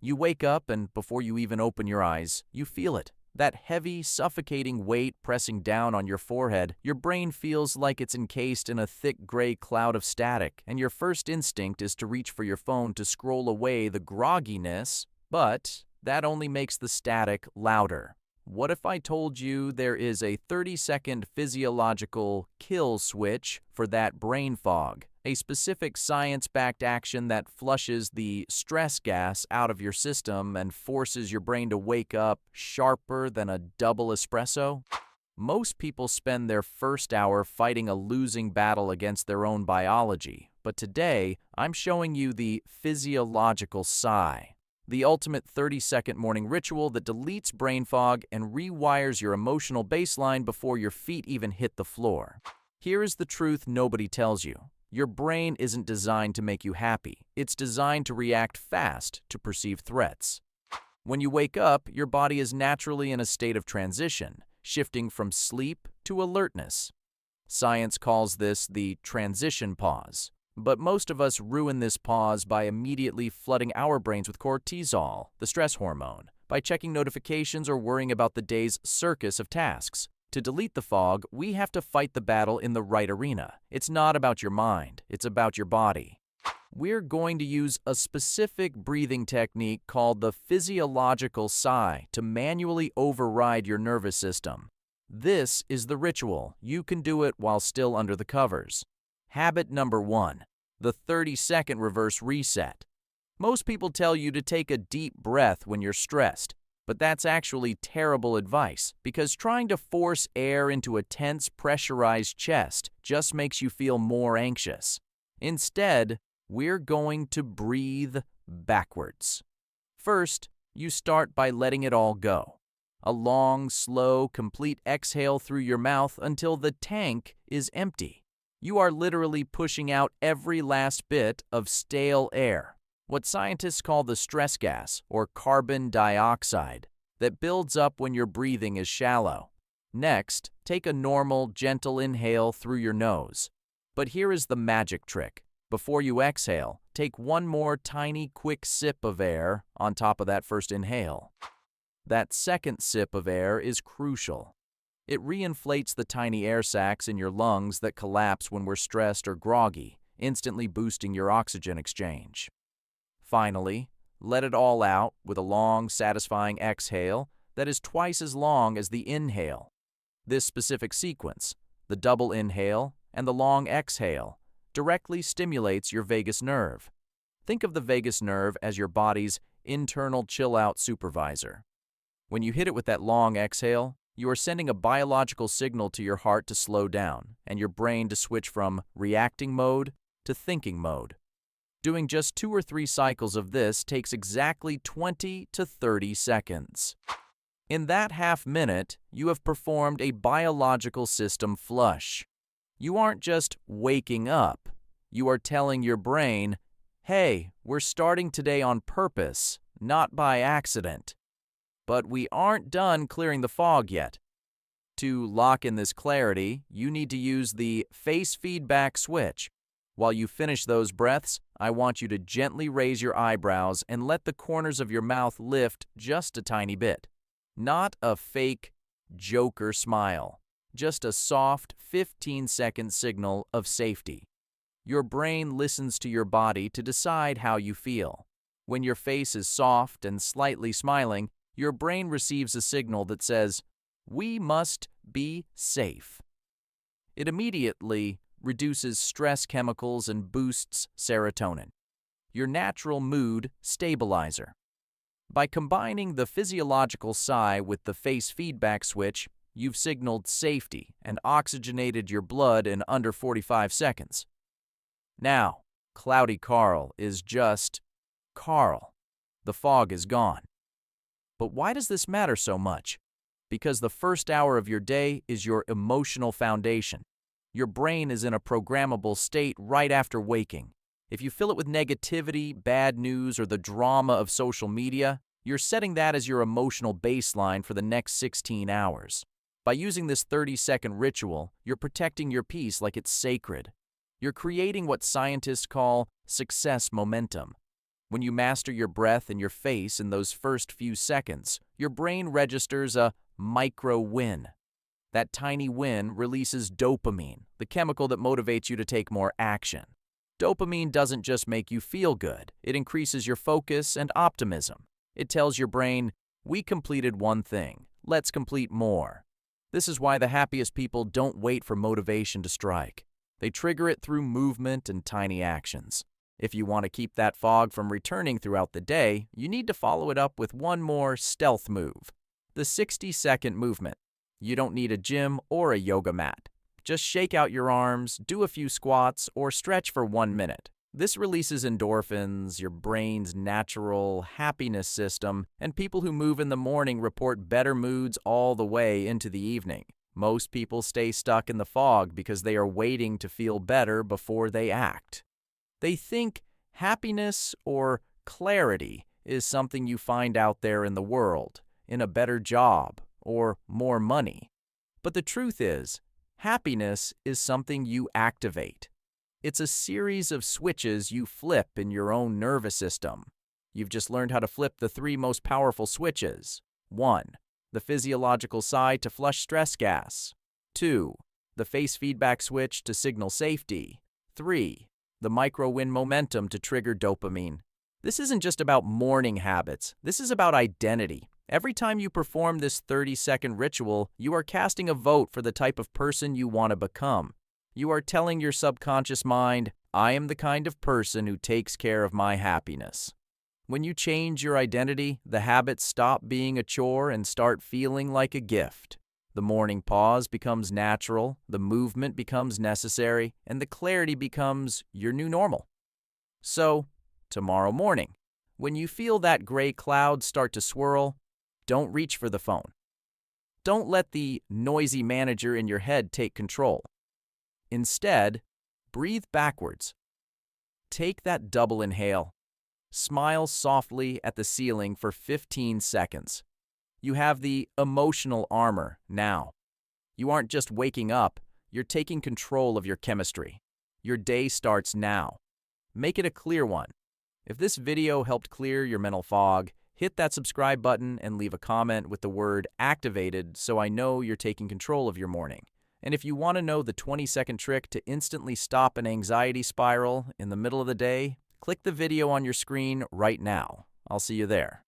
You wake up and before you even open your eyes, you feel it. That heavy, suffocating weight pressing down on your forehead, your brain feels like it's encased in a thick gray cloud of static, and your first instinct is to reach for your phone to scroll away the grogginess, but that only makes the static louder. What if I told you there is a 30-second physiological kill switch for that brain fog? A specific science-backed action that flushes the stress gas out of your system and forces your brain to wake up sharper than a double espresso? Most people spend their first hour fighting a losing battle against their own biology, but today I'm showing you the physiological sigh, the ultimate 30-second morning ritual that deletes brain fog and rewires your emotional baseline before your feet even hit the floor. Here is the truth nobody tells you. Your brain isn't designed to make you happy. It's designed to react fast to perceived threats. When you wake up, your body is naturally in a state of transition, shifting from sleep to alertness. Science calls this the transition pause. But most of us ruin this pause by immediately flooding our brains with cortisol, the stress hormone, by checking notifications or worrying about the day's circus of tasks. To delete the fog, we have to fight the battle in the right arena. It's not about your mind, it's about your body. We're going to use a specific breathing technique called the physiological sigh to manually override your nervous system. This is the ritual. You can do it while still under the covers. Habit number 1, the 30-second reverse reset. Most people tell you to take a deep breath when you're stressed, but that's actually terrible advice because trying to force air into a tense, pressurized chest just makes you feel more anxious. Instead, we're going to breathe backwards. First, you start by letting it all go. A long, slow, complete exhale through your mouth until the tank is empty. You are literally pushing out every last bit of stale air, what scientists call the stress gas or carbon dioxide, that builds up when your breathing is shallow. Next, take a normal, gentle inhale through your nose. But here is the magic trick. Before you exhale, take one more tiny, quick sip of air on top of that first inhale. That second sip of air is crucial. It reinflates the tiny air sacs in your lungs that collapse when we're stressed or groggy, instantly boosting your oxygen exchange. Finally, let it all out with a long, satisfying exhale that is twice as long as the inhale. This specific sequence, the double inhale and the long exhale, directly stimulates your vagus nerve. Think of the vagus nerve as your body's internal chill-out supervisor. When you hit it with that long exhale, you are sending a biological signal to your heart to slow down and your brain to switch from reacting mode to thinking mode. Doing just 2 or 3 cycles of this takes exactly 20 to 30 seconds. In that half minute, you have performed a biological system flush. You aren't just waking up. You are telling your brain, hey, we're starting today on purpose, not by accident. But we aren't done clearing the fog yet. To lock in this clarity, you need to use the face feedback switch. While you finish those breaths, I want you to gently raise your eyebrows and let the corners of your mouth lift just a tiny bit. Not a fake Joker smile, just a soft 15-second signal of safety. Your brain listens to your body to decide how you feel. When your face is soft and slightly smiling, your brain receives a signal that says, "We must be safe." It immediately reduces stress chemicals and boosts serotonin, your natural mood stabilizer. By combining the physiological sigh with the face feedback switch, you've signaled safety and oxygenated your blood in under 45 seconds. Now, Cloudy Carl is just Carl. The fog is gone. But why does this matter so much? Because the first hour of your day is your emotional foundation. Your brain is in a programmable state right after waking. If you fill it with negativity, bad news, or the drama of social media, you're setting that as your emotional baseline for the next 16 hours. By using this 30-second ritual, you're protecting your peace like it's sacred. You're creating what scientists call success momentum. When you master your breath and your face in those first few seconds, your brain registers a micro win. That tiny win releases dopamine, the chemical that motivates you to take more action. Dopamine doesn't just make you feel good, it increases your focus and optimism. It tells your brain, we completed one thing, let's complete more. This is why the happiest people don't wait for motivation to strike. They trigger it through movement and tiny actions. If you want to keep that fog from returning throughout the day, you need to follow it up with one more stealth move, the 60-second movement. You don't need a gym or a yoga mat. Just shake out your arms, do a few squats, or stretch for 1 minute. This releases endorphins, your brain's natural happiness system, and people who move in the morning report better moods all the way into the evening. Most people stay stuck in the fog because they are waiting to feel better before they act. They think happiness or clarity is something you find out there in the world, in a better job, or more money. But the truth is, happiness is something you activate. It's a series of switches you flip in your own nervous system. You've just learned how to flip the 3 most powerful switches. 1. The physiological side to flush stress gas. 2. The face feedback switch to signal safety. 3. The micro-win momentum to trigger dopamine. This isn't just about morning habits. This is about identity. Every time you perform this 30-second ritual, you are casting a vote for the type of person you want to become. You are telling your subconscious mind, I am the kind of person who takes care of my happiness. When you change your identity, the habits stop being a chore and start feeling like a gift. The morning pause becomes natural, the movement becomes necessary, and the clarity becomes your new normal. So, tomorrow morning, when you feel that gray cloud start to swirl, don't reach for the phone. Don't let the noisy manager in your head take control. Instead, breathe backwards. Take that double inhale. Smile softly at the ceiling for 15 seconds. You have the emotional armor now. You aren't just waking up, you're taking control of your chemistry. Your day starts now. Make it a clear one. If this video helped clear your mental fog, hit that subscribe button and leave a comment with the word activated so I know you're taking control of your morning. And if you want to know the 20-second trick to instantly stop an anxiety spiral in the middle of the day, click the video on your screen right now. I'll see you there.